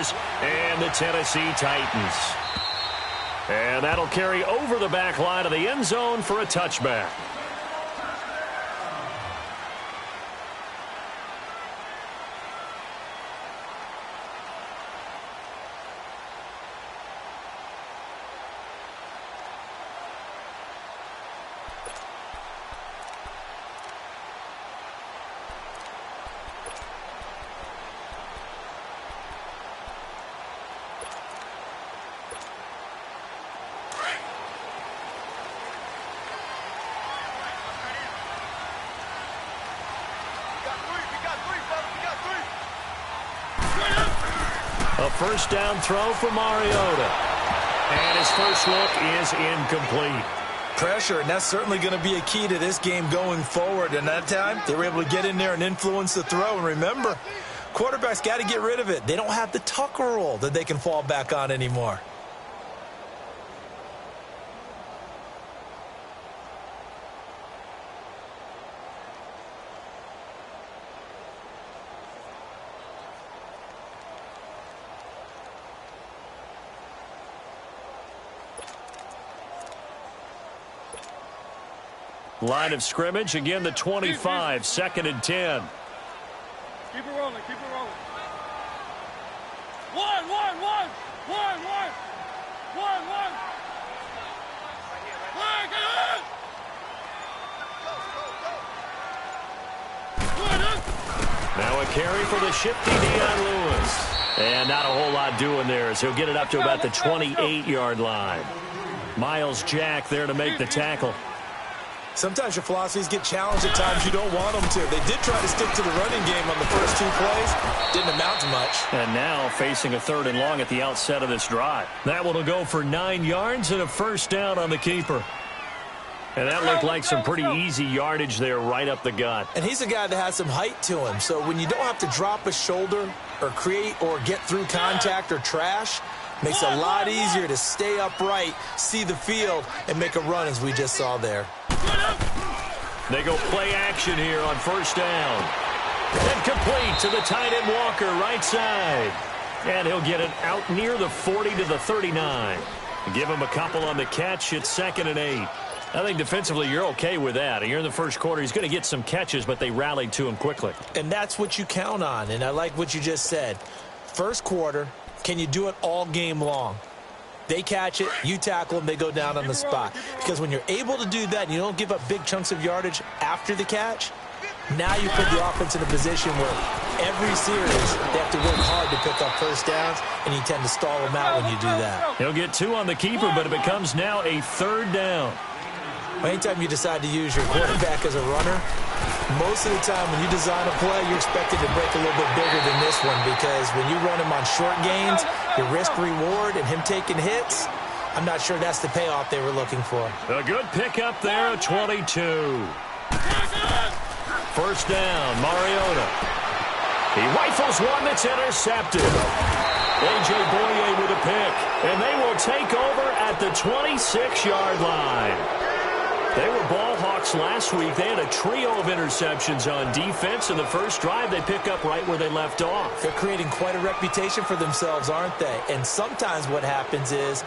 Jaguars and the Tennessee Titans. And that'll carry over the back line of the end zone for a touchback. A first down throw for Mariota. And his first look is incomplete. Pressure, and that's certainly going to be a key to this game going forward. And that time, they were able to get in there and influence the throw. And remember, quarterbacks got to get rid of it. They don't have the Tucker roll that they can fall back on anymore. Line of scrimmage, again the 25, 2nd and 10. Keep it rolling, keep it rolling. One. Now a carry for the shifty Dion Lewis. And not a whole lot doing there as he'll get it up to about the 28-yard line. Miles Jack there to make the tackle. Sometimes your philosophies get challenged at times you don't want them to. They did try to stick to the running game on the first 2 plays. Didn't amount to much. And now facing a 3rd and long at the outset of this drive. That one will go for 9 yards and a first down on the keeper. And that looked like some pretty easy yardage there right up the gut. And he's a guy that has some height to him. So when you don't have to drop a shoulder or create or get through contact or trash, makes it a lot easier to stay upright, see the field, and make a run as we just saw there. They go play action here on first down. And complete to the tight end Walker, right side. And he'll get it out near the 40 to the 39. Give him a couple on the catch. It's 2nd and 8. I think defensively you're okay with that. Here in the first quarter, he's going to get some catches, but they rallied to him quickly. And that's what you count on, and I like what you just said. First quarter, can you do it all game long? They catch it, you tackle them, they go down on the spot. Because when you're able to do that and you don't give up big chunks of yardage after the catch, now you put the offense in a position where every series they have to work hard to pick up first downs, and you tend to stall them out when you do that. He'll get 2 on the keeper, but it becomes now a 3rd down. Anytime you decide to use your quarterback as a runner, most of the time when you design a play, you're expected to break a little bit bigger than this one, because when you run him on short gains, your risk-reward and him taking hits, I'm not sure that's the payoff they were looking for. A good pickup there at 22. First down, Mariota. He rifles one that's intercepted. A.J. Boye with a pick, and they will take over at the 26-yard line. They were ball hawks last week. They had a trio of interceptions on defense. In the first drive, they pick up right where they left off. They're creating quite a reputation for themselves, aren't they? And sometimes what happens is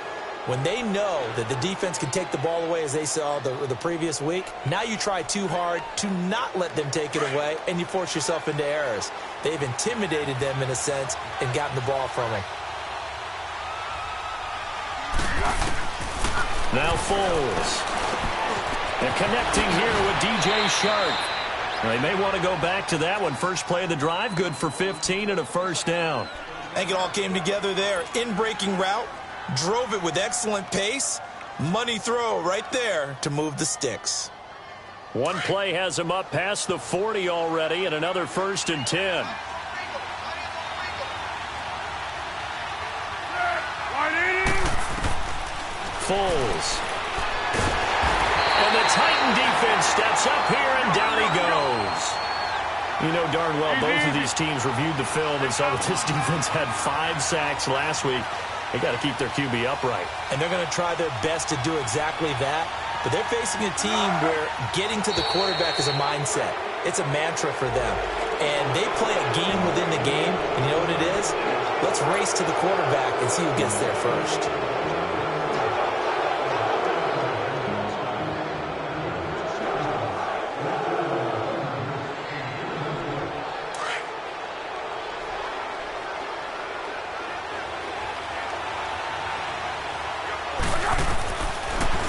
when they know that the defense can take the ball away, as they saw the previous week, now you try too hard to not let them take it away, and you force yourself into errors. They've intimidated them in a sense and gotten the ball from them. Now Foles. And connecting here with DJ Chark. They may want to go back to that one. First play of the drive, good for 15 and a first down. I think it all came together there. In-breaking route, drove it with excellent pace. Money throw right there to move the sticks. One play has him up past the 40 already, and another 1st and 10. Foles. And the Titan defense steps up here, and down he goes. You know darn well both of these teams reviewed the film and saw that this defense had 5 sacks last week. They got to keep their QB upright. And they're going to try their best to do exactly that. But they're facing a team where getting to the quarterback is a mindset. It's a mantra for them. and they play a game within the game. And you know what it is? Let's race to the quarterback and see who gets there first.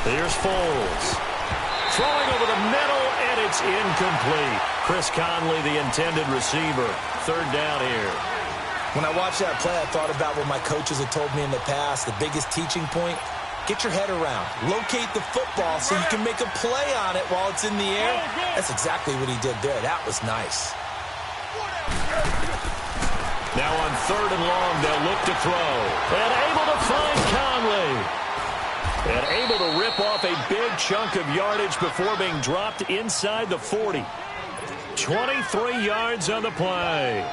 Here's Foles. Throwing over the middle, and it's incomplete. Chris Conley, the intended receiver. Third down here. When I watched that play, I thought about what my coaches had told me in the past. The biggest teaching point, get your head around. Locate the football so you can make a play on it while it's in the air. That's exactly what he did there. That was nice. Now on third and long, they'll look to throw. And able to find Conley. And able to rip off a big chunk of yardage before being dropped inside the 40. 23 yards on the play.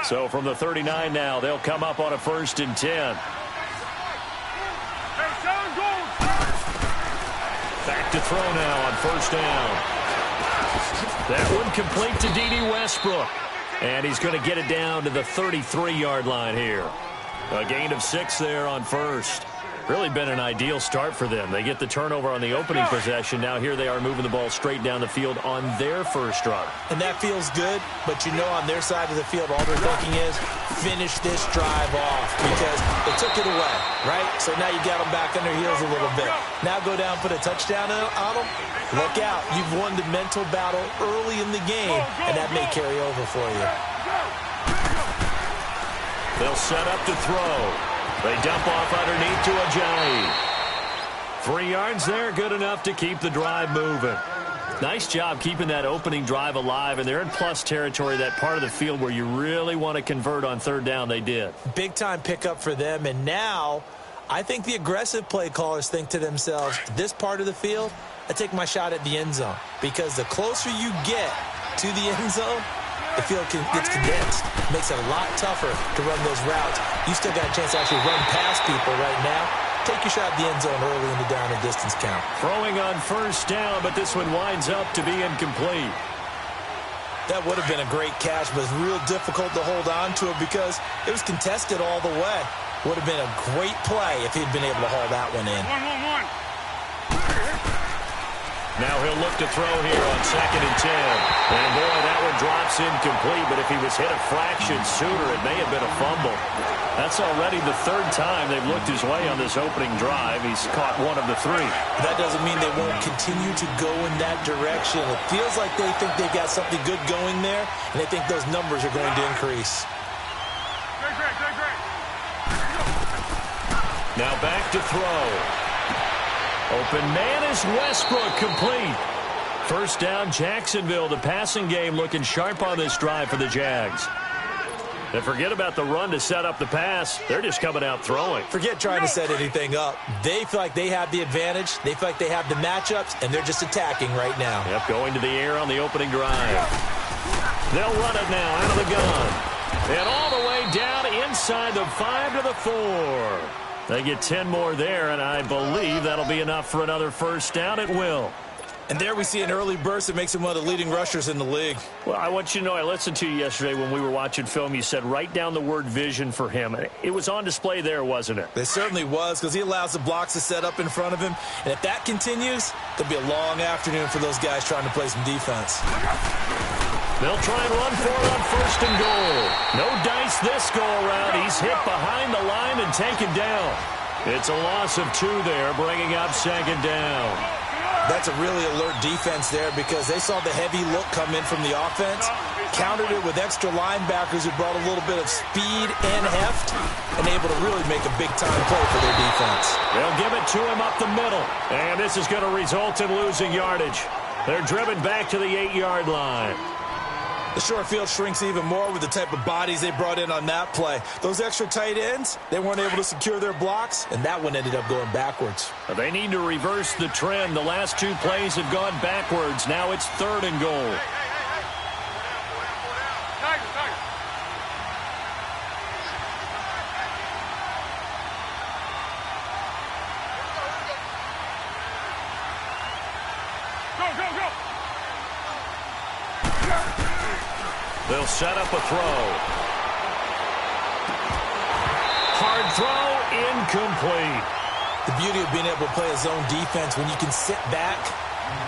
So from the 39 now, they'll come up on a 1st and 10. Back to throw now on 1st down. That one complete to D.D. Westbrook. And he's going to get it down to the 33-yard line here. A gain of 6 there on 1st. Really been an ideal start for them. They get the turnover on the opening possession. Now here they are moving the ball straight down the field on their first run. And that feels good, but you know on their side of the field, all they're thinking is finish this drive off because they took it away, right? So now you got them back on their heels a little bit. Now go down, put a touchdown on them. Look out. You've won the mental battle early in the game, and that may carry over for you. They'll set up to throw. They dump off underneath to Ajayi. 3 yards there, good enough to keep the drive moving. Nice job keeping that opening drive alive, and they're in plus territory, that part of the field where you really want to convert on 3rd down. They did. Big-time pickup for them, and now I think the aggressive play callers think to themselves, this part of the field, I take my shot at the end zone, because the closer you get to the end zone, the field gets condensed. Makes it a lot tougher to run those routes. You still got a chance to actually run past people right now. Take your shot at the end zone early in the down and distance count. Throwing on 1st down, but this one winds up to be incomplete. That would have been a great catch, but it's real difficult to hold on to it because it was contested all the way. Would have been a great play if he'd been able to haul that one in. Now he'll look to throw here on 2nd and 10. And boy, that one drops incomplete, but if he was hit a fraction sooner, it may have been a fumble. That's already the 3rd time they've looked his way on this opening drive. He's caught 1 of the 3. That doesn't mean they won't continue to go in that direction. It feels like they think they've got something good going there, and they think those numbers are going to increase. Now back to throw. Open man is Westbrook, complete. 1st down, Jacksonville. The passing game looking sharp on this drive for the Jags. And forget about the run to set up the pass. They're just coming out throwing. Forget trying to set anything up. They feel like they have the advantage. They feel like they have the matchups, and they're just attacking right now. Yep, going to the air on the opening drive. They'll run it now out of the gun. And all the way down inside the 5 to the 4. They get 10 more there, and I believe that'll be enough for another 1st down. It will. And there we see an early burst that makes him one of the leading rushers in the league. Well, I want you to know, I listened to you yesterday when we were watching film. You said write down the word vision for him. It was on display there, wasn't it? It certainly was, because he allows the blocks to set up in front of him. And if that continues, it'll be a long afternoon for those guys trying to play some defense. They'll try and run for it on 1st and goal. No dice this go around. He's hit behind the line and taken down. It's a loss of 2 there, bringing up 2nd down. That's a really alert defense there because they saw the heavy look come in from the offense, countered it with extra linebackers who brought a little bit of speed and heft, and able to really make a big-time play for their defense. They'll give it to him up the middle, and this is going to result in losing yardage. They're driven back to the 8-yard line. The short field shrinks even more with the type of bodies they brought in on that play. Those extra tight ends, they weren't able to secure their blocks, and that one ended up going backwards. They need to reverse the trend. The last 2 plays have gone backwards. Now it's 3rd and goal. They'll set up a throw. Hard throw, incomplete. The beauty of being able to play a zone defense, when you can sit back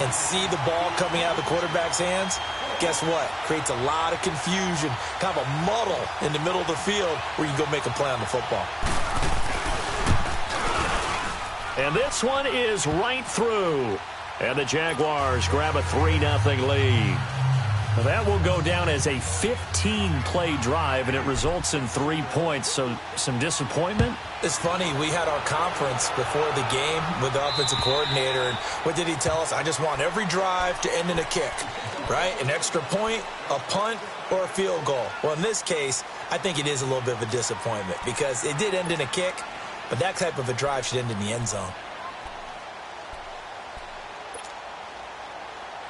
and see the ball coming out of the quarterback's hands, guess what? Creates a lot of confusion, kind of a muddle in the middle of the field where you go make a play on the football. And this one is right through. And the Jaguars grab a 3-0 lead. Well, that will go down as a 15-play drive, and it results in 3 points. So some disappointment? It's funny, we had our conference before the game with the offensive coordinator, and what did he tell us? I just want every drive to end in a kick, right? An extra point, a punt, or a field goal. Well, in this case, I think it is a little bit of a disappointment because it did end in a kick, but that type of a drive should end in the end zone.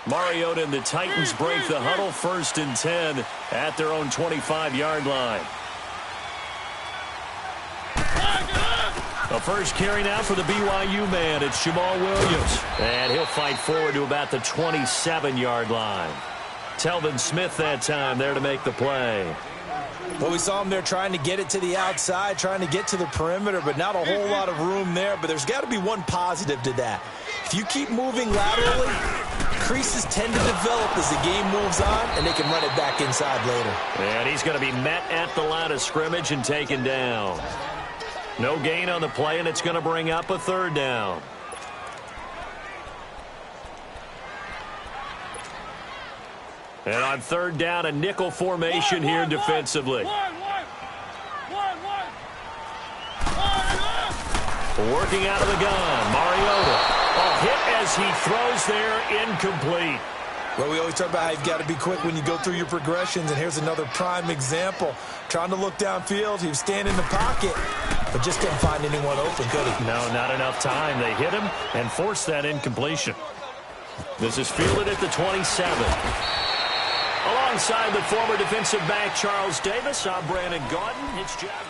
Mariota and the Titans break the huddle, 1st and 10 at their own 25-yard line. The first carry now for the BYU man. It's Jamal Williams. And he'll fight forward to about the 27-yard line. Telvin Smith that time there to make the play. Well, we saw him there trying to get it to the outside, trying to get to the perimeter, but not a whole lot of room there. But there's got to be one positive to that. If you keep moving laterally, creases tend to develop as the game moves on, and they can run it back inside later. And he's going to be met at the line of scrimmage and taken down. No gain on the play, and it's going to bring up a 3rd down. And on 3rd down, a nickel formation here defensively. Working out of the gun, Mariota. A hit as he throws there, incomplete. Well, we always talk about how you've got to be quick when you go through your progressions, and here's another prime example. Trying to look downfield, he was standing in the pocket, but just couldn't find anyone open, could he? No, not enough time. They hit him and forced that incompletion. This is fielded at the 27. Alongside the former defensive back Charles Davis, I'm Brandon Gaudin. It's Jaguars.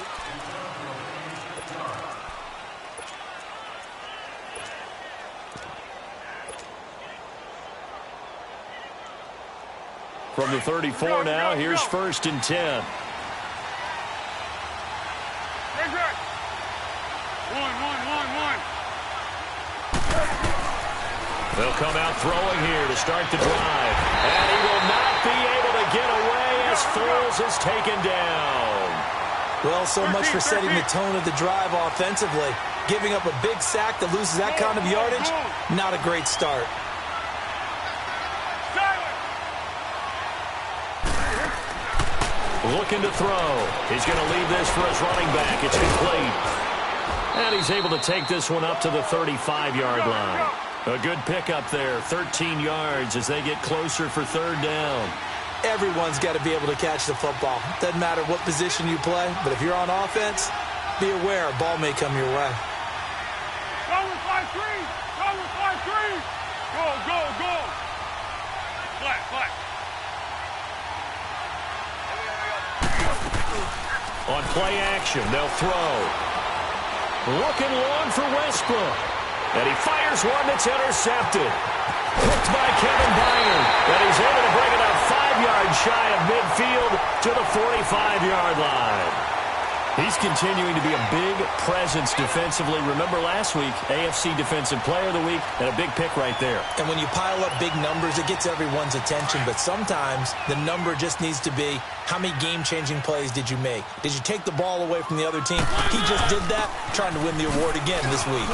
From the 34 now, here's 1st and 10. They'll come out throwing here to start the drive. And he will not be able to get away as Foles is taken down. Well, so much for setting the tone of the drive offensively. Giving up a big sack that loses that kind of yardage, not a great start. Looking to throw. He's going to leave this for his running back. It's complete. And he's able to take this one up to the 35-yard line. A good pickup there, 13 yards as they get closer for 3rd down. Everyone's got to be able to catch the football. Doesn't matter what position you play, but if you're on offense, be aware a ball may come your way. Cover 5-3! Cover 5-3! Go, go, go! Flat, flat. On play action, they'll throw. Looking long for Westbrook. And he fires one that's intercepted. Picked by Kevin Byard. And he's able to bring it up 5 yards shy of midfield to the 45-yard line. He's continuing to be a big presence defensively. Remember last week, AFC Defensive Player of the Week, and a big pick right there. And when you pile up big numbers, it gets everyone's attention. But sometimes the number just needs to be, how many game-changing plays did you make? Did you take the ball away from the other team? He just did that, trying to win the award again this week.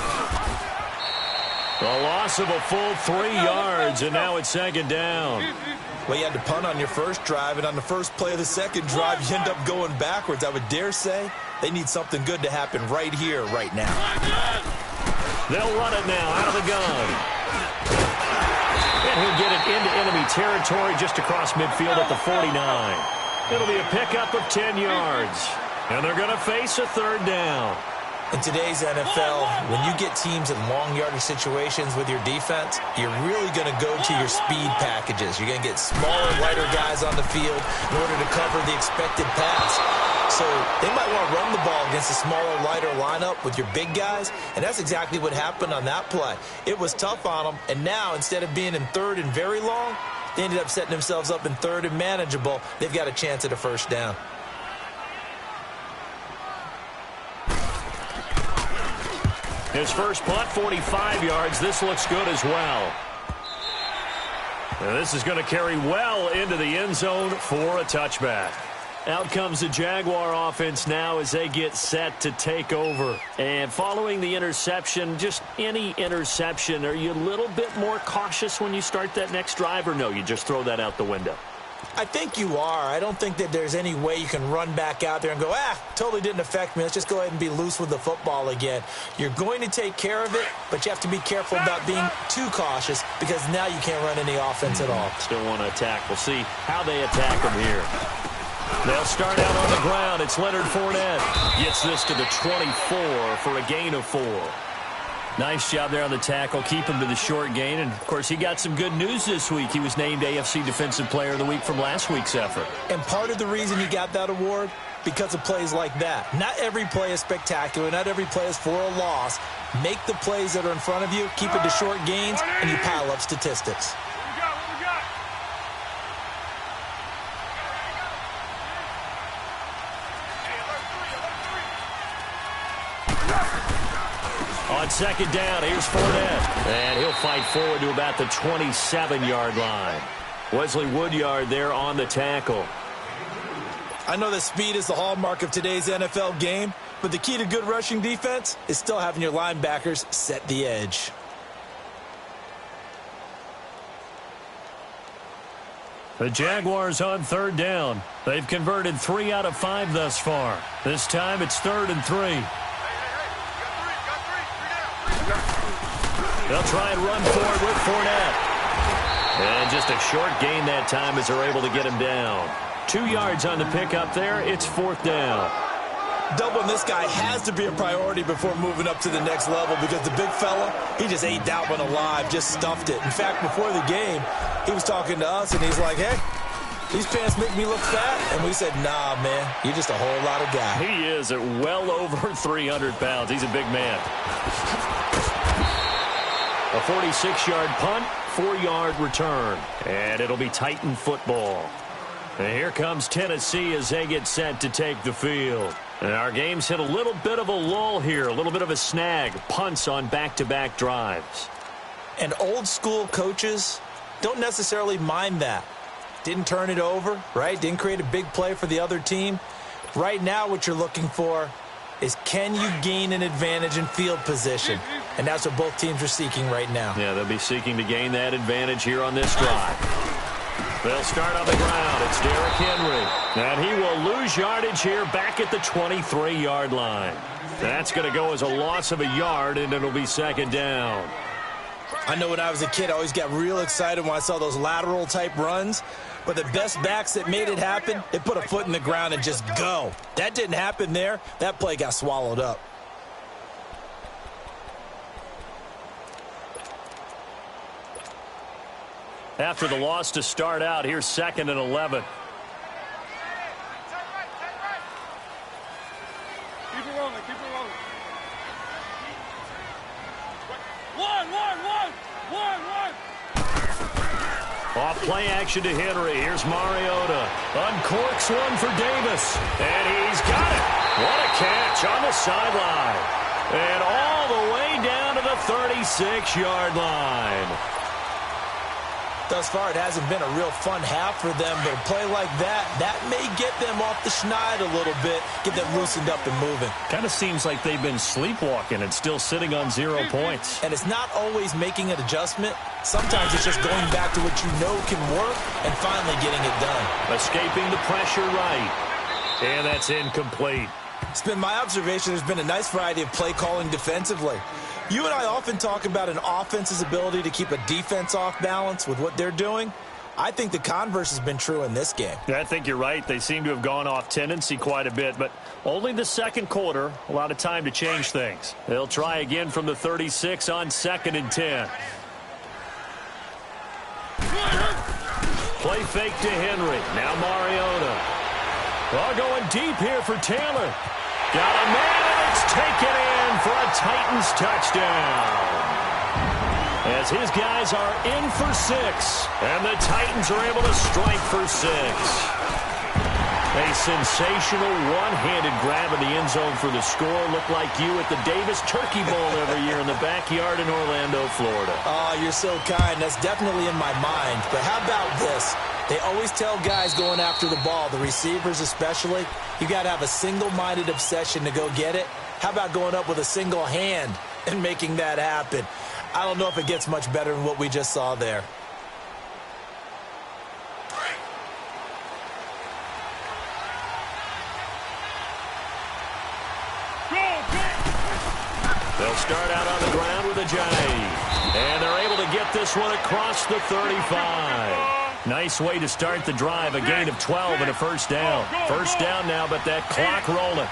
A loss of a full 3 yards, and now it's 2nd down. Well, you had to punt on your first drive, and on the first play of the second drive, you end up going backwards. I would dare say they need something good to happen right here, right now. They'll run it now out of the gun. And he'll get it into enemy territory just across midfield at the 49. It'll be a pickup of 10 yards. And they're going to face a 3rd down. In today's NFL, when you get teams in long yardage situations with your defense, you're really going to go to your speed packages. You're going to get smaller, lighter guys on the field in order to cover the expected pass. So they might want to run the ball against a smaller, lighter lineup with your big guys, and that's exactly what happened on that play. It was tough on them, and now instead of being in 3rd and very long, They ended up setting themselves up in third and manageable. They've got a chance at a first down. His first punt, 45 yards. This looks good as well. And this is going to carry well into the end zone for a touchback. Out comes the Jaguar offense now as they get set to take over. And following the interception, just any interception, are you a little bit more cautious when you start that next drive, or no, you just throw that out the window? I think you are. I don't think that there's any way you can run back out there and go, totally didn't affect me. Let's just go ahead and be loose with the football again. You're going to take care of it, but you have to be careful about being too cautious because now you can't run any offense at all. Still want to attack. We'll see how they attack them here. They'll start out on the ground. It's Leonard Fournette. Gets this to the 24 for a gain of 4. Nice job there on the tackle. Keep him to the short gain. And, of course, he got some good news this week. He was named AFC Defensive Player of the Week from last week's effort. And part of the reason he got that award, because of plays like that. Not every play is spectacular. Not every play is for a loss. Make the plays that are in front of you, keep it to short gains, and you pile up statistics. On second down, here's Fournette. And he'll fight forward to about the 27-yard line. Wesley Woodyard there on the tackle. I know that speed is the hallmark of today's NFL game, but the key to good rushing defense is still having your linebackers set the edge. The Jaguars on third down. They've converted 3 out of 5 thus far. This time it's 3rd and 3. They'll try and run forward with Fournette. And just a short gain that time as they're able to get him down. 2 yards on the pickup there. It's 4th down. Doubling this guy has to be a priority before moving up to the next level because the big fella, he just ate that one alive, just stuffed it. In fact, before the game, he was talking to us, and he's like, hey, these pants make me look fat. And we said, nah, man, you're just a whole lot of guy. He is at well over 300 pounds. He's a big man. A 46-yard punt, 4-yard return. And it'll be Titan football. And here comes Tennessee as they get set to take the field. And our game's hit a little bit of a lull here, a little bit of a snag. Punts on back-to-back drives. And old-school coaches don't necessarily mind that. Didn't turn it over, right? Didn't create a big play for the other team. Right now what you're looking for is can you gain an advantage in field position? And that's what both teams are seeking right now. Yeah, they'll be seeking to gain that advantage here on this drive. They'll start on the ground. It's Derrick Henry. And he will lose yardage here back at the 23-yard line. That's going to go as a loss of a yard, and it'll be 2nd down. I know when I was a kid, I always got real excited when I saw those lateral-type runs. But the best backs that made it happen, they put a foot in the ground and just go. That didn't happen there. That play got swallowed up. After the loss to start out, here's 2nd and 11. Keep it rolling, keep it rolling. One. Off play action to Henry. Here's Mariota. Uncorks one for Davis. And he's got it. What a catch on the sideline. And all the way down to the 36-yard line. Thus far, it hasn't been a real fun half for them, but a play like that may get them off the schneid a little bit, get them loosened up and moving. Kind of seems like they've been sleepwalking and still sitting on 0 points. And it's not always making an adjustment. Sometimes it's just going back to what you know can work and finally getting it done. Escaping the pressure right. And that's incomplete. It's been my observation there's been a nice variety of play calling defensively. You and I often talk about an offense's ability to keep a defense off balance with what they're doing. I think the converse has been true in this game. I think you're right. They seem to have gone off tendency quite a bit, but only the second quarter, a lot of time to change things. They'll try again from the 36 on 2nd and 10. Play fake to Henry. Now Mariota. Well, going deep here for Taylor. Got a man, and it's taken in for a Titans touchdown. as his guys are in for 6. And the Titans are able to strike for 6. A sensational one-handed grab in the end zone for the score. Looked like you at the Davis Turkey Bowl every year in the backyard in Orlando, Florida. Oh, you're so kind. That's definitely in my mind. But how about this? They always tell guys going after the ball, the receivers especially, you got to have a single-minded obsession to go get it. How about going up with a single hand and making that happen? I don't know if it gets much better than what we just saw there. They'll start out on the ground with a jive. And they're able to get this one across the 35. Nice way to start the drive. A gain of 12 and a first down. First down now, but that clock rolling.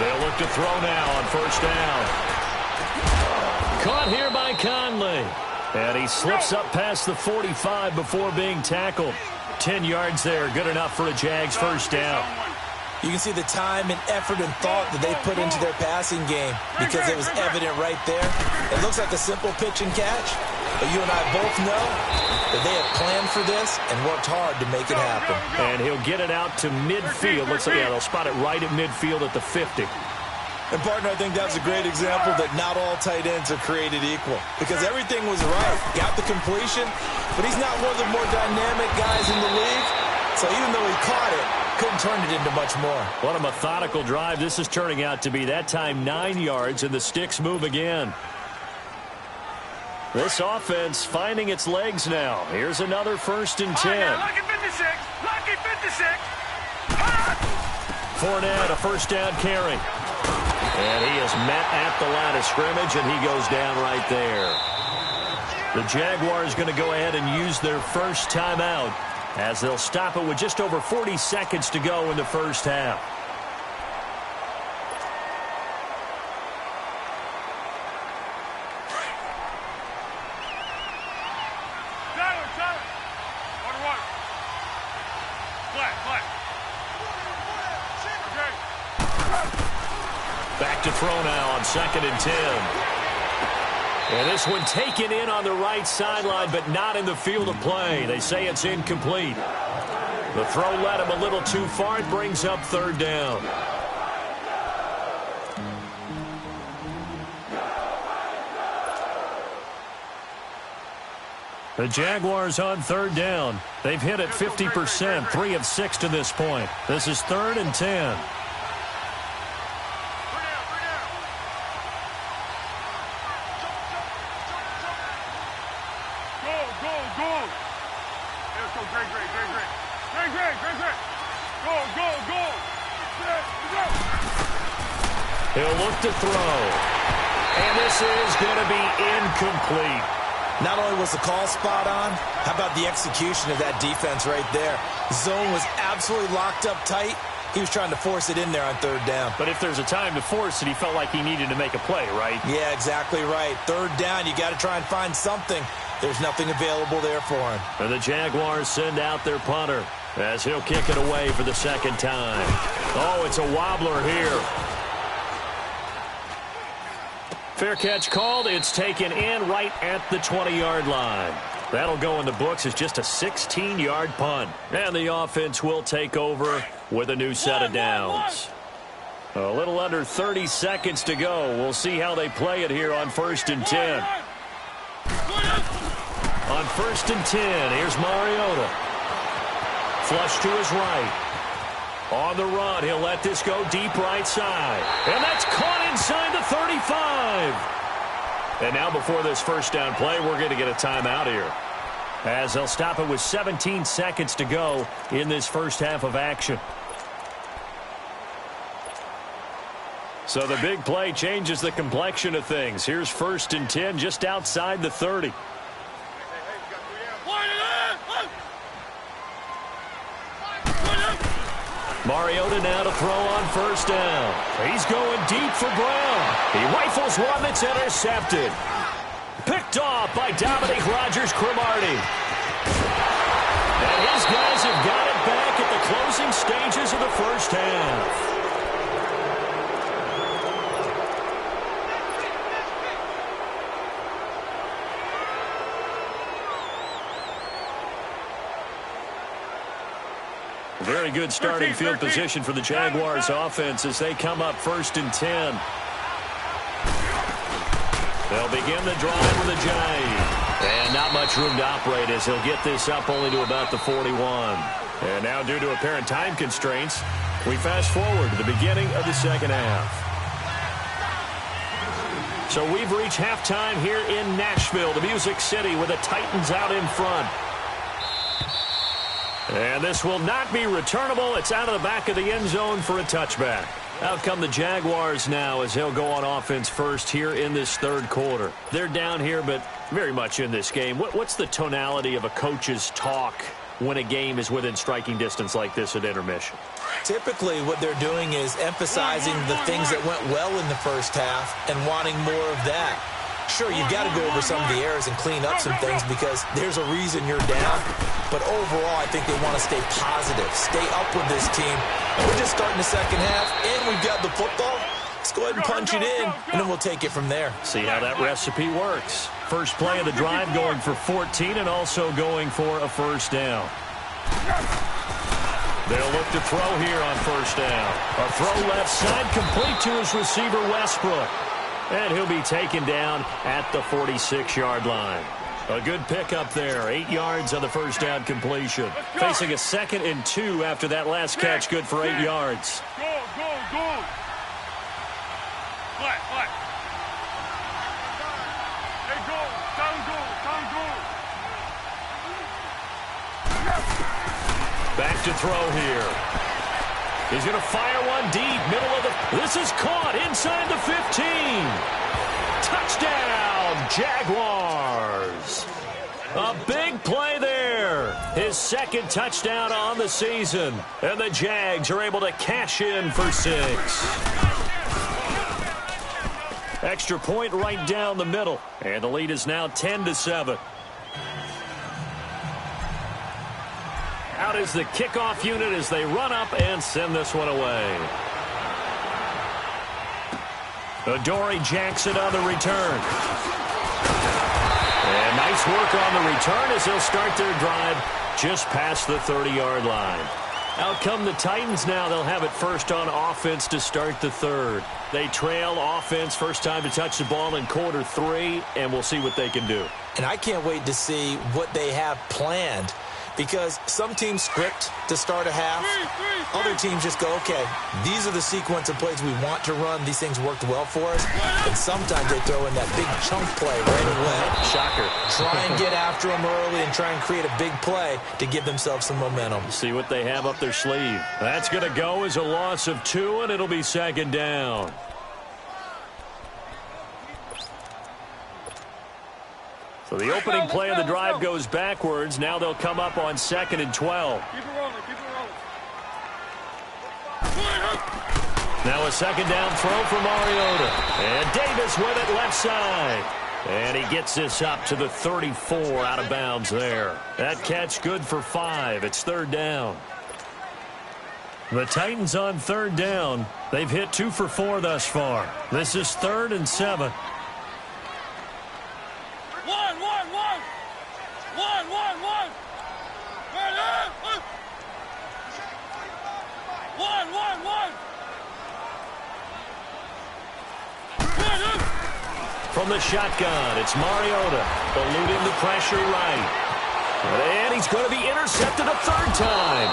They'll look to throw now on first down. Caught here by Conley. And he slips up past the 45 before being tackled. 10 yards there, good enough for a Jags first down. You can see the time and effort and thought that they put into their passing game because it was evident right there. It looks like a simple pitch and catch, but you and I both know that they have planned for this and worked hard to make it happen. And he'll get it out to midfield. Looks like, yeah, they'll spot it right at midfield at the 50. And, partner, I think that's a great example that not all tight ends are created equal because everything was right. Got the completion, but he's not one of the more dynamic guys in the league. So even though he caught it, couldn't turn it into much more. What a methodical drive this is turning out to be. That time 9 yards, and the sticks move again. This offense finding its legs now. Here's another 1st and 10. Lucky 56. Lucky 56. Fournette, a first down carry. And he is met at the line of scrimmage, and he goes down right there. The Jaguars going to go ahead and use their first timeout as they'll stop it with just over 40 seconds to go in the first half. Back to throw now on 2nd and 10. And this one taken in on the right sideline, but not in the field of play. They say it's incomplete. The throw led him a little too far. It brings up 3rd down. The Jaguars on 3rd down. They've hit it 50%, 3 of 6 to this point. This is 3rd and 10. He'll look to throw. And this is going to be incomplete. Not only was the call spot on, how about the execution of that defense right there? Zone was absolutely locked up tight. He was trying to force it in there on 3rd down. But if there's a time to force it, he felt like he needed to make a play, right? Yeah, exactly right. 3rd down, you got to try and find something. There's nothing available there for him. And the Jaguars send out their punter as he'll kick it away for the 2nd time. Oh, it's a wobbler here. Fair catch called. It's taken in right at the 20-yard line. That'll go in the books as just a 16-yard punt. And the offense will take over with a new set of downs. A little under 30 seconds to go. We'll see how they play it here on 1st and 10. On 1st and 10, here's Mariota. Flush to his right. On the run, he'll let this go deep right side. And that's caught inside the 35. And now before this first down play, we're going to get a timeout here, as they'll stop it with 17 seconds to go in this first half of action. So the big play changes the complexion of things. Here's 1st and 10 just outside the 30. Mariota now to throw on 1st down. He's going deep for Brown. He rifles one that's intercepted. Picked off by Dominique Rodgers-Cromartie. And his guys have got it back at the closing stages of the first half. Very good starting field position for the Jaguars offense as they come up 1st and 10. They'll begin the drive with a jive. And not much room to operate as he'll get this up only to about the 41. And now due to apparent time constraints, we fast forward to the beginning of the second half. So we've reached halftime here in Nashville, the Music City, with the Titans out in front. And this will not be returnable. It's out of the back of the end zone for a touchback. Out come the Jaguars now as they'll go on offense first here in this third quarter. They're down here, but very much in this game. What's the tonality of a coach's talk when a game is within striking distance like this at intermission? Typically, what they're doing is emphasizing the things that went well in the first half and wanting more of that. Sure, you've got to go over some of the errors and clean up some things because there's a reason you're down. But overall, I think they want to stay positive, stay up with this team. We're just starting the second half, and we've got the football. Let's go ahead and punch it in, and then we'll take it from there. See how that recipe works. First play of the drive going for 14 and also going for a first down. They'll look to throw here on first down. A throw left side complete to his receiver, Westbrook. And he'll be taken down at the 46-yard line. A good pickup there. 8 yards on the first down completion. Facing a 2nd and 2 after that last catch. Good for 8 yards. Go. What? Hey, go. Back to throw here. He's going to fire one deep. Middle of the... This is caught inside the 15. Touchdown, Jaguars. A big play there. His 2nd touchdown on the season. And the Jags are able to cash in for 6. Extra point right down the middle. And the lead is now 10-7. Out is the kickoff unit as they run up and send this one away. Adoree Jackson on the return. And nice work on the return as they'll start their drive just past the 30-yard line. Out come the Titans now. They'll have it first on offense to start the third. They trail offense first time to touch the ball in quarter 3, and we'll see what they can do. And I can't wait to see what they have planned. Because some teams script to start a half. Other teams just go, okay, these are the sequence of plays we want to run. These things worked well for us. And sometimes they throw in that big chunk play right away. Shocker. Try and get after them early and try and create a big play to give themselves some momentum. See what they have up their sleeve. That's going to go as a loss of 2, and it'll be 2nd down. So the opening play of the drive goes backwards. Now they'll come up on 2nd and 12. Keep it rolling. Now a 2nd down throw for Mariota. And Davis with it left side. And he gets this up to the 34 out of bounds there. That catch good for 5. It's 3rd down. The Titans on 3rd down. They've hit 2 for 4 thus far. This is 3rd and 7. From the shotgun, it's Mariota, eluding the pressure right. And he's going to be intercepted a 3rd time.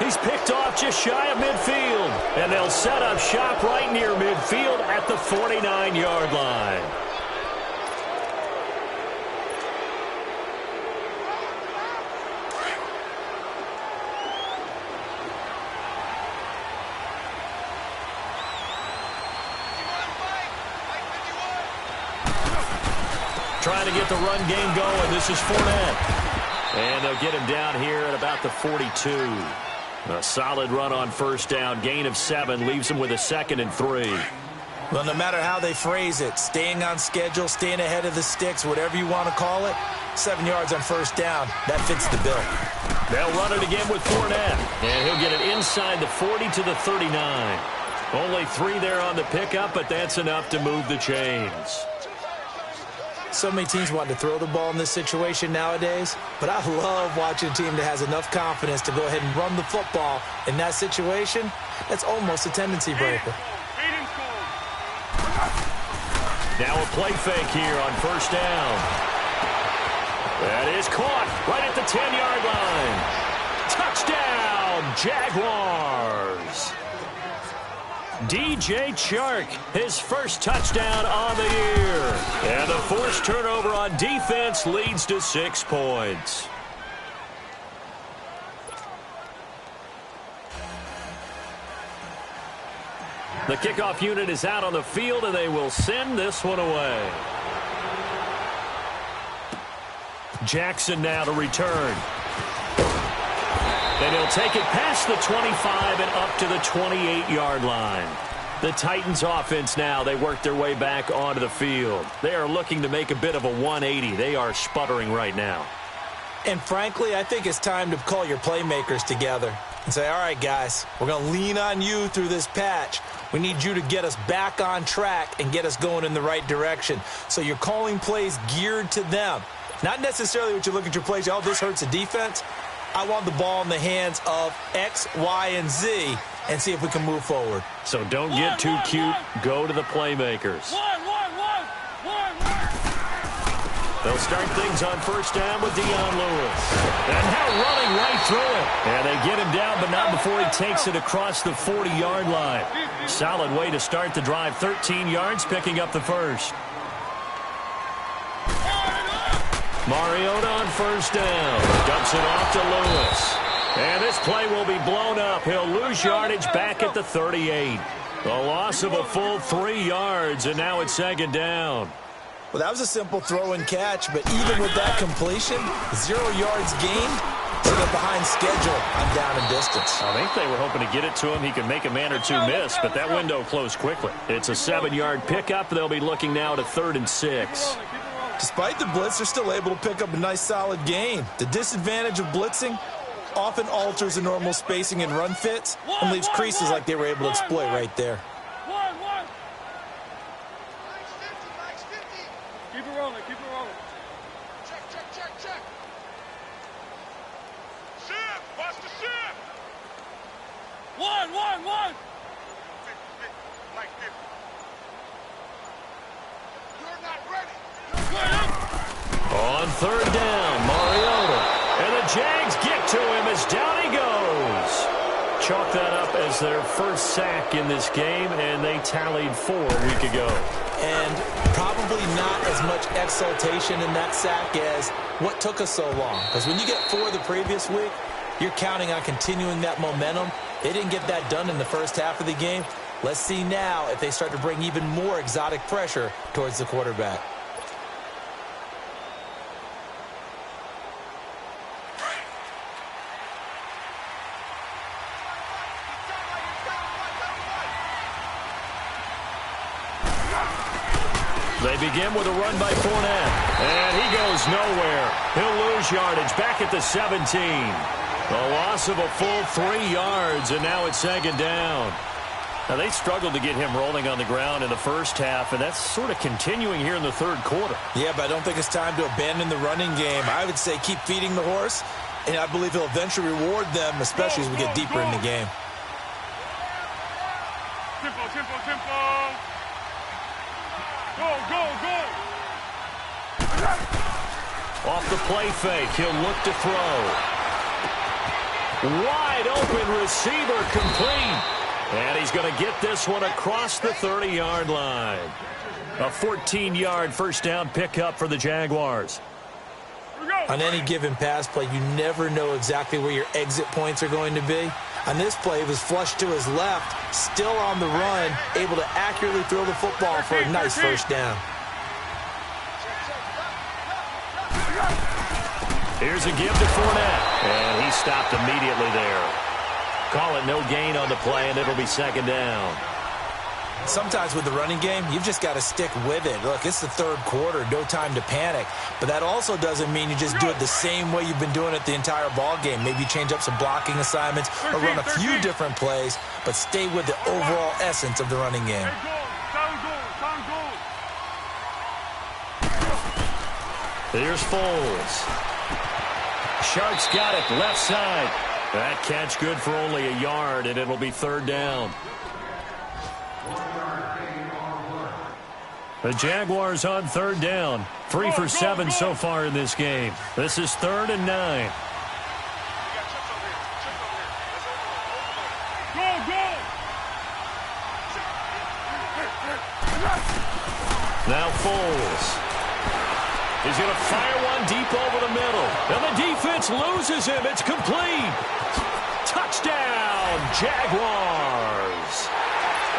He's picked off just shy of midfield. And they'll set up shop right near midfield at the 49-yard line. Trying to get the run game going. This is Fournette. And they'll get him down here at about the 42. A solid run on first down. Gain of 7 leaves him with a 2nd and 3. Well, no matter how they phrase it, staying on schedule, staying ahead of the sticks, whatever you want to call it, 7 yards on first down, that fits the bill. They'll run it again with Fournette. And he'll get it inside the 40 to the 39. Only 3 there on the pickup, but that's enough to move the chains. So many teams want to throw the ball in this situation nowadays, but I love watching a team that has enough confidence to go ahead and run the football in that situation. That's almost a tendency breaker. Now a play fake here on first down. That is caught right at the 10-yard line. Touchdown, Jaguars. DJ Chark, his first touchdown on the year. And the forced turnover on defense leads to 6 points. The kickoff unit is out on the field, and they will send this one away. Jackson now to return. And he'll take it past the 25 and up to the 28-yard line. The Titans offense now, they work their way back onto the field. They are looking to make a bit of a 180. They are sputtering right now. And frankly, I think it's time to call your playmakers together and say, all right, guys, we're going to lean on you through this patch. We need you to get us back on track and get us going in the right direction. So you're calling plays geared to them. Not necessarily what you look at your plays, oh, this hurts the defense. I want the ball in the hands of X, Y, and Z and see if we can move forward. So don't get too cute. Go to the playmakers. They'll start things on first down with Dion Lewis. And now running right through it. And they get him down, but not before he takes it across the 40-yard line. Solid way to start the drive. 13 yards, picking up the first. Mariota on first down. Dumps it off to Lewis. And this play will be blown up. He'll lose yardage back at the 38. A loss of a full 3 yards, and now it's second down. Well, that was a simple throw and catch, but even with that completion, 0 yards gained, so they're behind schedule on down and distance. I think they were hoping to get it to him. He could make a man or two miss, but that window closed quickly. It's a 7-yard pickup. They'll be looking now to 3rd and 6. Despite the blitz, they're still able to pick up a nice solid gain. The disadvantage of blitzing often alters the normal spacing and run fits and leaves creases like they were able to exploit right there. Keep it rolling, keep it rolling. Check. Shift, watch the shift. One. Like this. You're not ready. On 3rd down, Mariota. And the Jags get to him as down he goes. Chalk that up as their first sack in this game, and they tallied 4 a week ago. And probably not as much exultation in that sack as what took us so long. Because when you get 4 the previous week, you're counting on continuing that momentum. They didn't get that done in the first half of the game. Let's see now if they start to bring even more exotic pressure towards the quarterback. They begin with a run by Fournette. And he goes nowhere. He'll lose yardage back at the 17. A loss of a full 3 yards, and now it's second down. Now, they struggled to get him rolling on the ground in the first half, and that's sort of continuing here in the third quarter. Yeah, but I don't think it's time to abandon the running game. I would say keep feeding the horse, and I believe he'll eventually reward them, especially as we get deeper in the game. Tempo. Go. Off the play fake, he'll look to throw. Wide open receiver complete. And he's going to get this one across the 30-yard line. A 14-yard first down pickup for the Jaguars. On any given pass play, you never know exactly where your exit points are going to be. On this play, it was flushed to his left, still on the run, able to accurately throw the football for a nice first down. Here's a give to Fournette, and he stopped immediately there. Call it no gain on the play, and it'll be second down. Sometimes with the running game, you've just got to stick with it. Look, it's the third quarter, no time to panic. But that also doesn't mean you just do it the same way you've been doing it the entire ball game. Maybe you change up some blocking assignments or run a few different plays, but stay with the overall essence of the running game. Here's Foles. Sharks got it, left side. That catch good for only a yard, and it'll be third down. The Jaguars on third down. 3 for 7 so far in this game. This is 3rd and 9. Now Foles. He's going to fire one deep over the middle. And the defense loses him. It's complete. Touchdown, Jaguars.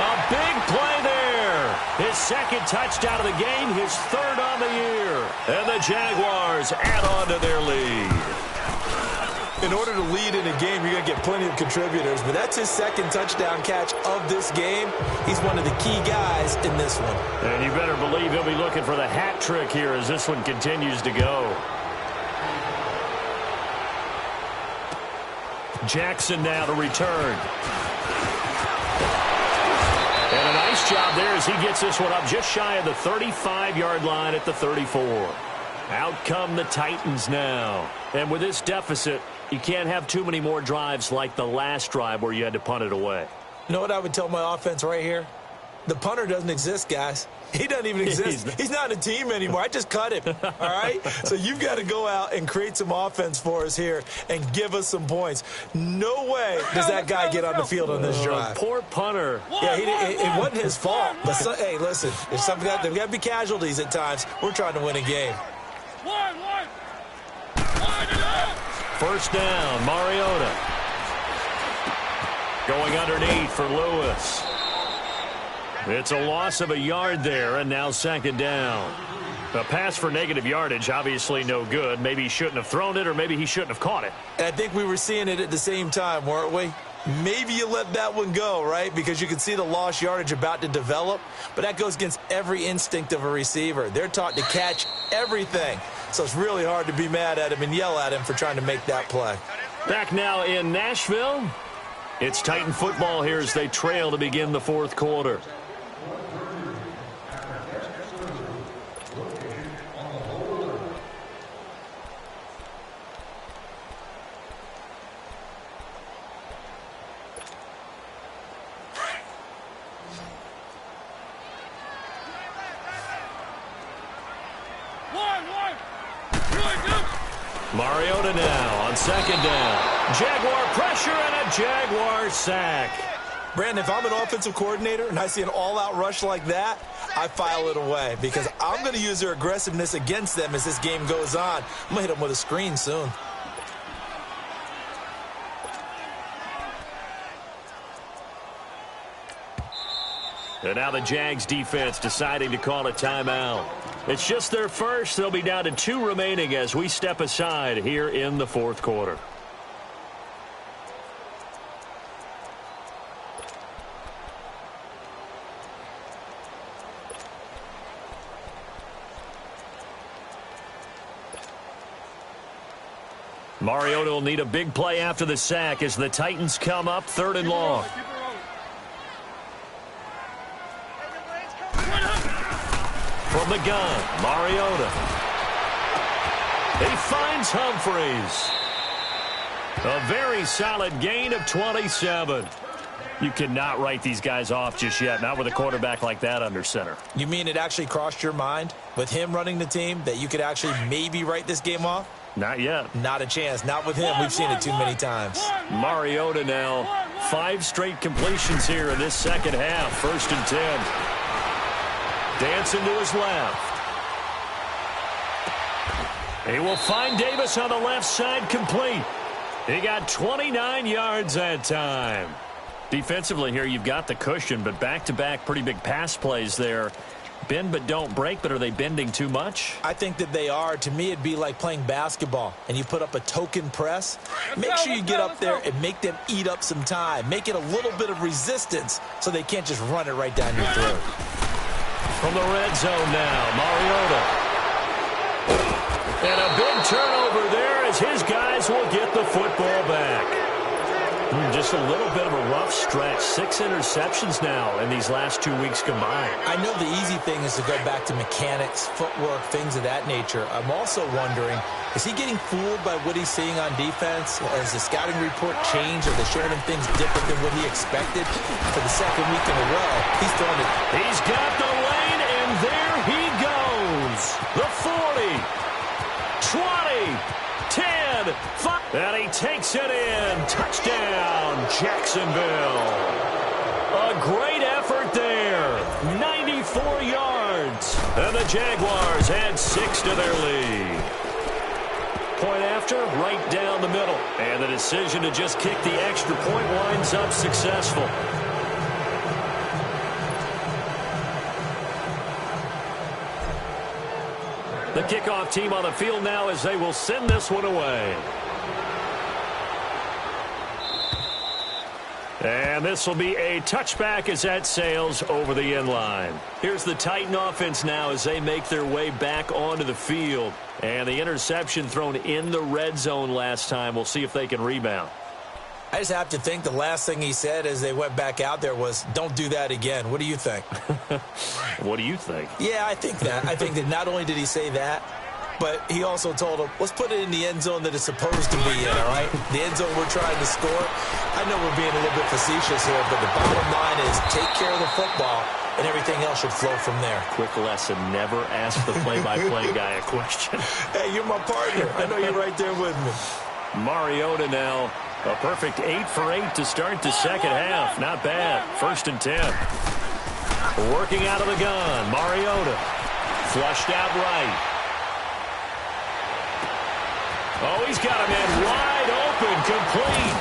A big play there. His second touchdown of the game, his 3rd on the year. And the Jaguars add on to their lead. In order to lead in a game, you're going to get plenty of contributors, but that's his 2nd touchdown catch of this game. He's one of the key guys in this one. And you better believe he'll be looking for the hat trick here as this one continues to go. Jackson now to return. And a nice job there as he gets this one up just shy of the 35-yard line at the 34. Out come the Titans now. And with this deficit, you can't have too many more drives like the last drive where you had to punt it away. You know what I would tell my offense right here? The punter doesn't exist, guys. He doesn't even exist. He's not a team anymore. I just cut him, all right? So you've got to go out and create some offense for us here and give us some points. No way does that guy get on the field on this drive. Poor punter. Yeah, it wasn't his fault. But hey, listen, there's got to be casualties at times. We're trying to win a game. First down, Mariota. Going underneath for Lewis. It's a loss of a yard there, and now 2nd down. A pass for negative yardage, obviously no good. Maybe he shouldn't have thrown it, or maybe he shouldn't have caught it. And I think we were seeing it at the same time, weren't we? Maybe you let that one go, right? Because you can see the lost yardage about to develop. But that goes against every instinct of a receiver. They're taught to catch everything. So it's really hard to be mad at him and yell at him for trying to make that play. Back now in Nashville. It's Titan football here as they trail to begin the 4th quarter. Mariota now on 2nd down. Jaguar pressure and a Jaguar sack. Brandon, if I'm an offensive coordinator and I see an all-out rush like that, I file it away because I'm going to use their aggressiveness against them as this game goes on. I'm going to hit them with a screen soon. And now the Jags defense deciding to call a timeout. It's just their first. They'll be down to 2 remaining as we step aside here in the 4th quarter. Mariota will need a big play after the sack as the Titans come up 3rd and long. From the gun, Mariota. He finds Humphreys. A very solid gain of 27. You cannot write these guys off just yet, not with a quarterback like that under center. You mean it actually crossed your mind with him running the team that you could actually maybe write this game off? Not yet. Not a chance. Not with him. We've seen it too many times. Mariota now. 5 straight completions here in this second half. 1st and 10. Dancing to his left. He will find Davis on the left side complete. He got 29 yards that time. Defensively here, you've got the cushion, but back-to-back pretty big pass plays there. Bend but don't break, but are they bending too much? I think that they are. To me, it'd be like playing basketball, and you put up a token press. Make sure you get up there and make them eat up some time. Make it a little bit of resistance so they can't just run it right down your throat. From the red zone now, Mariota. And a big turnover there as his guys will get the football back. Just just a little bit of a rough stretch. 6 interceptions now in these last 2 weeks combined. I know the easy thing is to go back to mechanics, footwork, things of that nature. I'm also wondering, is he getting fooled by what he's seeing on defense? Has the scouting report changed? Are they showing him things different than what he expected? For the second week in a row, he's throwing it. He's got the lane, and there he goes. The 40, 20, 10, 5. And he takes it in. Touchdown, Jacksonville. A great effort there. 94 yards. And the Jaguars add 6 to their lead. Point after, right down the middle. And the decision to just kick the extra point winds up successful. The kickoff team on the field now as they will send this one away. And this will be a touchback as that sails over the end line. Here's the Titan offense now as they make their way back onto the field. And the interception thrown in the red zone last time. We'll see if they can rebound. I just have to think the last thing he said as they went back out there was, don't do that again. What do you think? What do you think? Yeah, I think that. I think that not only did he say that, but he also told him, let's put it in the end zone that it's supposed to be in, all right? The end zone we're trying to score. I know we're being a little bit facetious here, but the bottom line is take care of the football, and everything else should flow from there. Quick lesson, never ask the play-by-play guy a question. Hey, you're my partner. I know you're right there with me. Mariota now. A perfect 8 for 8 to start the second half. Not bad. 1st and 10. Working out of the gun. Mariota. Flushed out right. Oh, he's got a man wide open. Complete.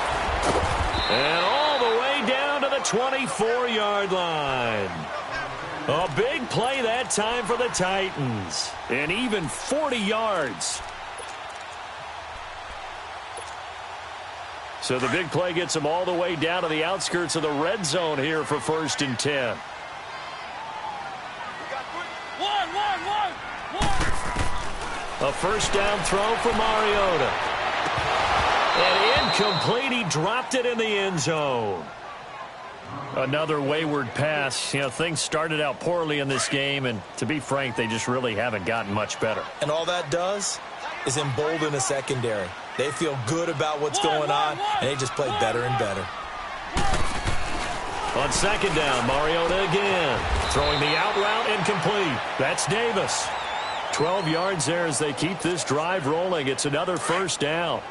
And all the way down to the 24-yard line. A big play that time for the Titans. And even 40 yards. So the big play gets them all the way down to the outskirts of the red zone here for 1st and 10. A first down throw for Mariota. And incomplete. He dropped it in the end zone. Another wayward pass. You know, things started out poorly in this game, and to be frank, they just really haven't gotten much better. And all that does is embolden the secondary. They feel good about what's going on, and they just play better and better. On 2nd down, Mariota again. Throwing the out route incomplete. That's Davis. 12 yards there as they keep this drive rolling. It's another first down.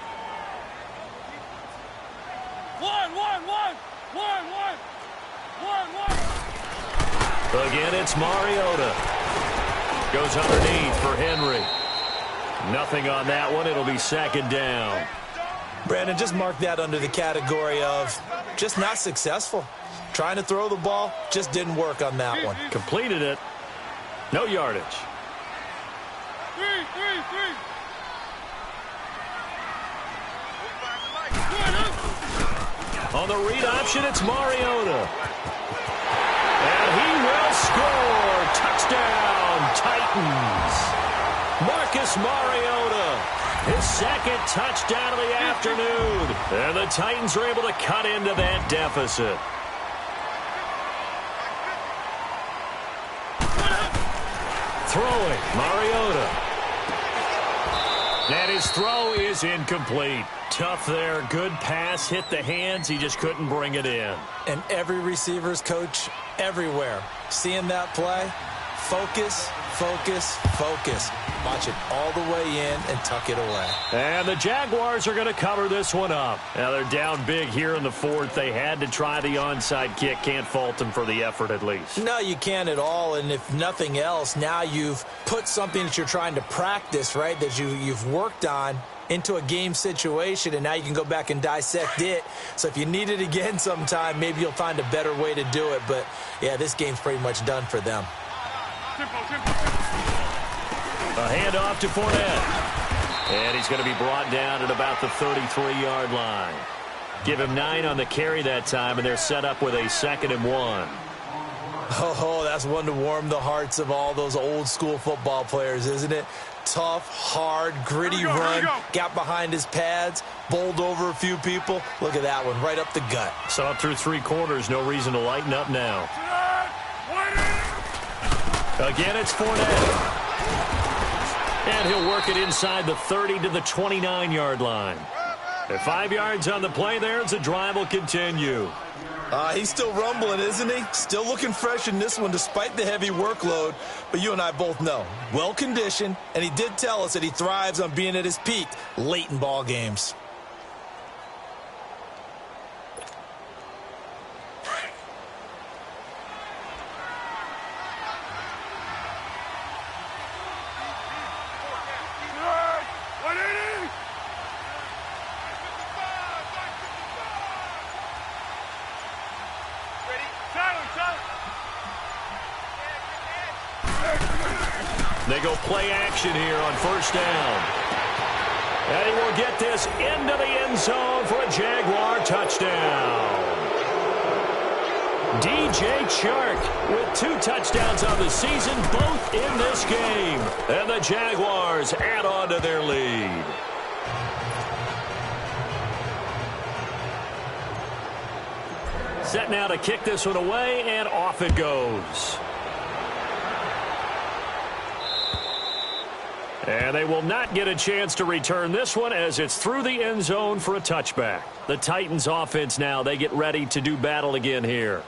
Again, it's Mariota. Goes underneath for Henry. Nothing on that one. It'll be 2nd down. Brandon, just mark that under the category of just not successful. Trying to throw the ball, just didn't work on that one. Completed it. No yardage. On the read option, it's Mariota. And he will score. Touchdown, Titans. Marcus Mariota, his 2nd touchdown of the afternoon. And the Titans are able to cut into that deficit. Throwing, Mariota. And his throw is incomplete. Tough there. Good pass. Hit the hands. He just couldn't bring it in. And every receiver's coach everywhere seeing that play. Focus, focus, focus. Watch it all the way in and tuck it away. And the Jaguars are going to cover this one up. Now they're down big here in the 4th. They had to try the onside kick. Can't fault them for the effort at least. No, you can't at all. And if nothing else, now you've put something that you're trying to practice, right, that you've worked on into a game situation, and now you can go back and dissect it. So if you need it again sometime, maybe you'll find a better way to do it. But, yeah, this game's pretty much done for them. A handoff to Fournette. And he's going to be brought down at about the 33-yard line. Give him 9 on the carry that time, and they're set up with a 2nd and 1. Oh, that's one to warm the hearts of all those old-school football players, isn't it? tough, hard, gritty run. Got behind his pads, bowled over a few people. Look at that one, right up the gut. So up through 3 quarters, no reason to lighten up now. Again, it's Fournette. And he'll work it inside the 30 to the 29-yard line. At 5 yards on the play there, as the drive will continue. He's still rumbling, isn't he? Still looking fresh in this one despite the heavy workload. But you and I both know, well-conditioned, and he did tell us that he thrives on being at his peak late in ball games. They go play action here on first down. And he will get this into the end zone for a Jaguar touchdown. DJ Chark with 2 touchdowns on the season, both in this game. And the Jaguars add on to their lead. Set now to kick this one away, and off it goes. And they will not get a chance to return this one as it's through the end zone for a touchback. The Titans offense now, they get ready to do battle again here.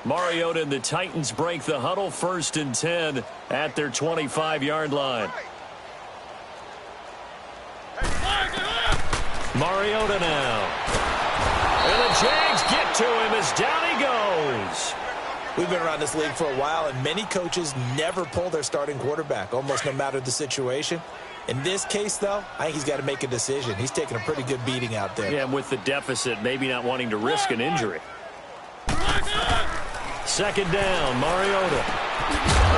Mariota and the Titans break the huddle, 1st and 10 at their 25-yard line. Mariota now. And the Jags get to him as down he goes. We've been around this league for a while, and many coaches never pull their starting quarterback, almost no matter the situation. In this case, though, I think he's got to make a decision. He's taking a pretty good beating out there. Yeah, and with the deficit, maybe not wanting to risk an injury. 2nd down, Mariota.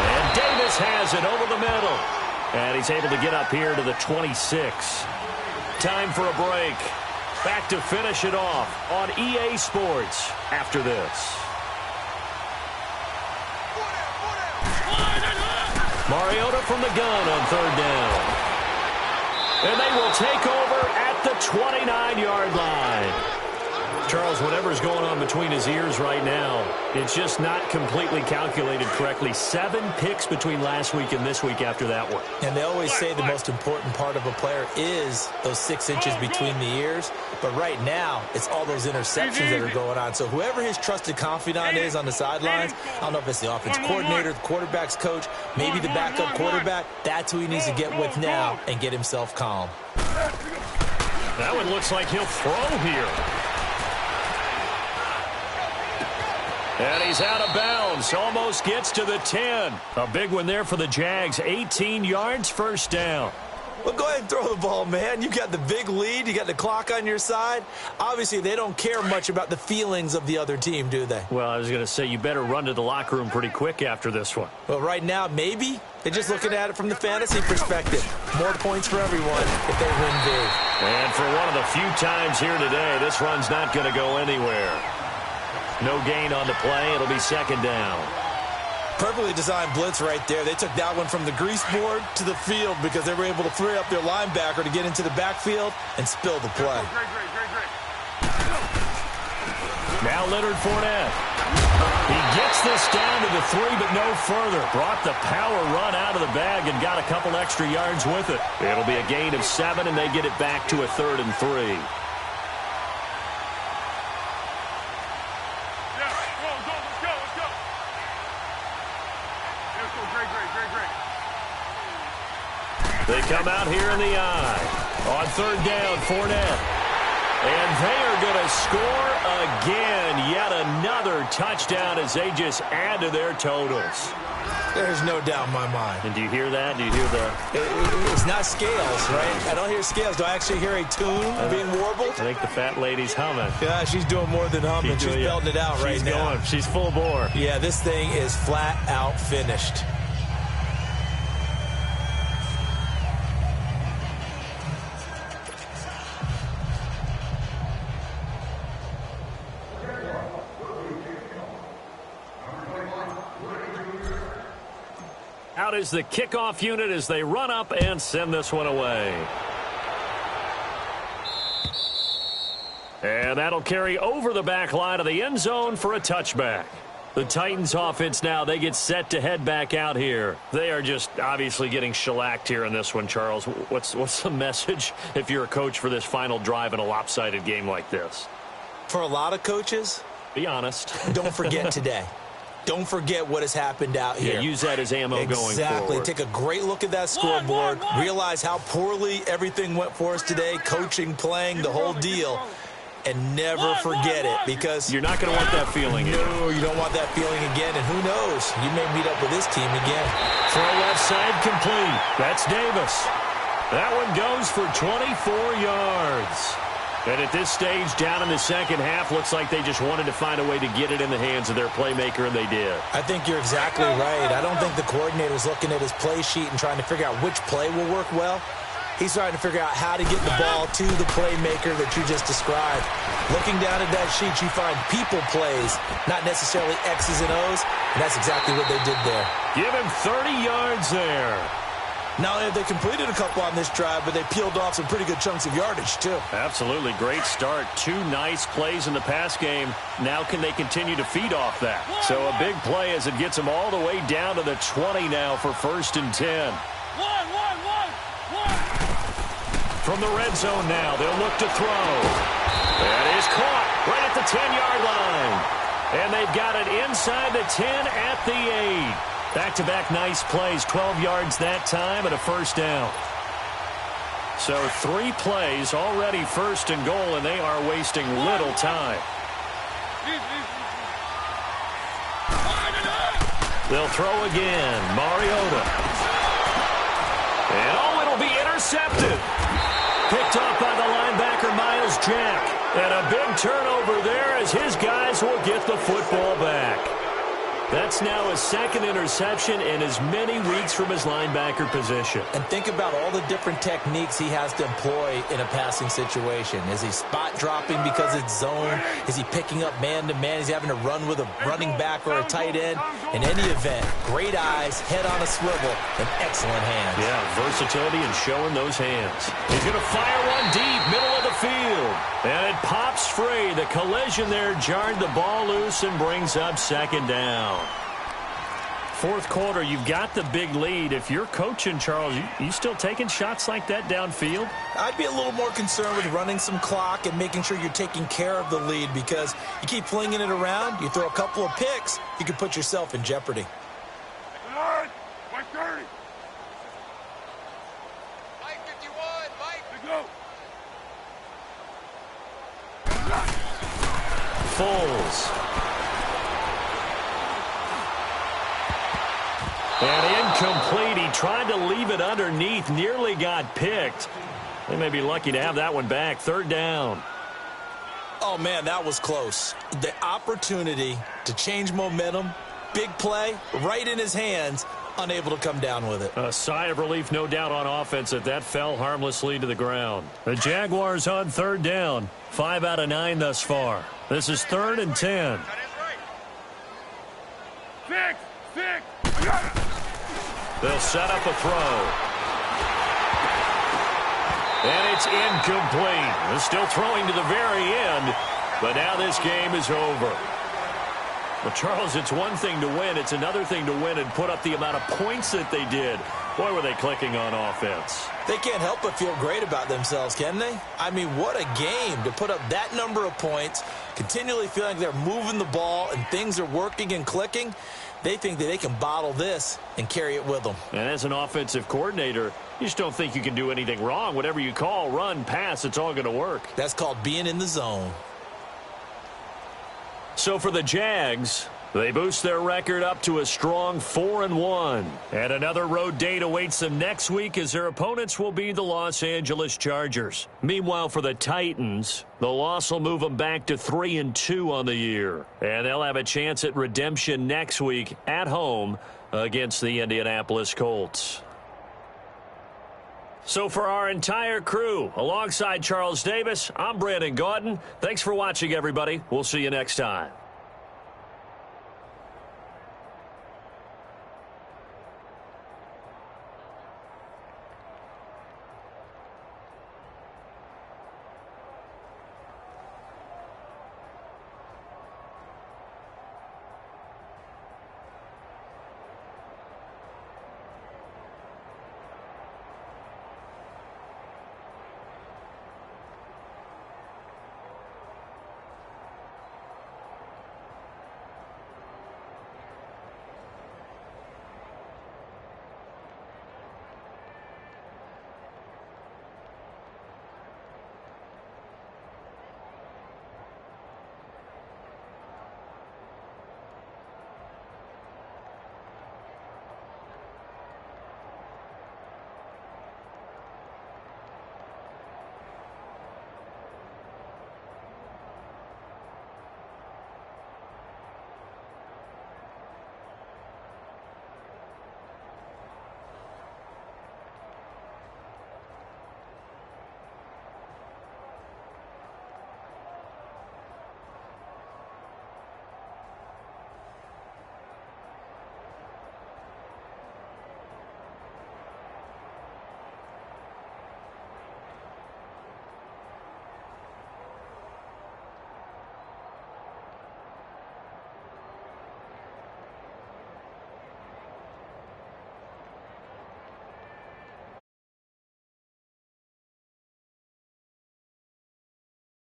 And Davis has it over the middle. And he's able to get up here to the 26. Time for a break. Back to finish it off on EA Sports after this. Mariota from the gun on 3rd down. And they will take over at the 29-yard line. Charles, whatever's going on between his ears right now, it's just not completely calculated correctly. 7 picks between last week and this week after that one. And they always say the most important part of a player is those 6 inches between the ears. But right now, it's all those interceptions that are going on. So whoever his trusted confidant is on the sidelines, I don't know if it's the offense coordinator, the quarterback's coach, maybe the backup quarterback, that's who he needs to get with now and get himself calm. That one looks like he'll throw here. And he's out of bounds. Almost gets to the 10. A big one there for the Jags. 18 yards, 1st down. Well, go ahead and throw the ball, man. You got the big lead. You got the clock on your side. Obviously, they don't care much about the feelings of the other team, do they? Well, I was going to say, you better run to the locker room pretty quick after this one. Well, right now, maybe. They're just looking at it from the fantasy perspective. More points for everyone if they win big. And for one of the few times here today, this run's not going to go anywhere. No gain on the play. It'll be 2nd down. Perfectly designed blitz right there. They took that one from the grease board to the field because they were able to free up their linebacker to get into the backfield and spill the play. Now Leonard Fournette. He gets this down to the 3, but no further. Brought the power run out of the bag and got a couple extra yards with it. It'll be a gain of 7, and they get it back to a 3rd and 3. They come out here in the eye. On 3rd down, Fournette. And they are going to score again. Yet another touchdown as they just add to their totals. There's no doubt in my mind. And do you hear that? Do you hear the... It's not scales, right? I don't hear scales. Do I actually hear a tune being warbled? I think the fat lady's humming. Yeah, she's doing more than humming. She's belting it out right now. Going. She's full bore. Yeah, this thing is flat out finished. Out is the kickoff unit as they run up and send this one away. And that'll carry over the back line of the end zone for a touchback. The Titans offense now, they get set to head back out here. They are just obviously getting shellacked here in this one, Charles. What's the message if you're a coach for this final drive in a lopsided game like this? For a lot of coaches, be honest. Don't forget today. Don't forget what has happened out here. Yeah, use that as ammo going forward. Exactly. Take a great look at that scoreboard. Realize how poorly everything went for us today. Coaching, playing, the whole deal. And never forget it, because you're not going to want that feeling again. No, you don't want that feeling again. And who knows? You may meet up with this team again. Throw left side complete. That's Davis. That one goes for 24 yards. And at this stage, down in the second half, looks like they just wanted to find a way to get it in the hands of their playmaker, and they did. I think you're exactly right. I don't think the coordinator's looking at his play sheet and trying to figure out which play will work well. He's trying to figure out how to get the ball to the playmaker that you just described. Looking down at that sheet, you find people plays, not necessarily X's and O's, and that's exactly what they did there. Give him 30 yards there. Not only have they completed a couple on this drive, but they peeled off some pretty good chunks of yardage, too. Absolutely. Great start. 2 nice plays in the pass game. Now can they continue to feed off that? So a big play as it gets them all the way down to the 20 now for 1st and 10. From the red zone now, they'll look to throw. That is caught right at the 10-yard line. And they've got it inside the 10 at the 8. Back-to-back nice plays, 12 yards that time and a 1st down. So 3 plays already 1st and goal, and they are wasting little time. They'll throw again. Mariota. And it'll be intercepted. Picked off by the linebacker, Myles Jack. And a big turnover there as his guys will get the football back. That's now his 2nd interception in as many weeks from his linebacker position. And think about all the different techniques he has to employ in a passing situation. Is he spot dropping because it's zone? Is he picking up man-to-man? Is he having to run with a running back or a tight end? In any event, great eyes, head on a swivel, and excellent hands. Yeah, versatility and showing those hands. He's going to fire one deep, middle of the field. And it pops free. The collision there jarred the ball loose and brings up 2nd down. 4th quarter, you've got the big lead. If you're coaching, Charles, you still taking shots like that downfield? I'd be a little more concerned with running some clock and making sure you're taking care of the lead, because you keep flinging it around, you throw a couple of picks, you can put yourself in jeopardy. Mike 30. Mike 51. Mike. Let's go. Foles. And incomplete. He tried to leave it underneath. Nearly got picked. They may be lucky to have that one back. 3rd down. Oh, man, that was close. The opportunity to change momentum, big play, right in his hands, unable to come down with it. A sigh of relief, no doubt, on offense that fell harmlessly to the ground. The Jaguars on 3rd down. 5 out of 9 thus far. This is 3rd and 10. 6. I got it. They'll set up a throw. And it's incomplete. They're still throwing to the very end, but now this game is over. Well, Charles, it's one thing to win. It's another thing to win and put up the amount of points that they did. Boy, were they clicking on offense. They can't help but feel great about themselves, can they? I mean, what a game to put up that number of points, continually feeling like they're moving the ball and things are working and clicking. They think that they can bottle this and carry it with them. And as an offensive coordinator, you just don't think you can do anything wrong. Whatever you call, run, pass, it's all going to work. That's called being in the zone. So for the Jags, they boost their record up to a strong 4-1. And another road date awaits them next week as their opponents will be the Los Angeles Chargers. Meanwhile, for the Titans, the loss will move them back to 3-2 on the year. And they'll have a chance at redemption next week at home against the Indianapolis Colts. So for our entire crew, alongside Charles Davis, I'm Brandon Gaudin. Thanks for watching, everybody. We'll see you next time.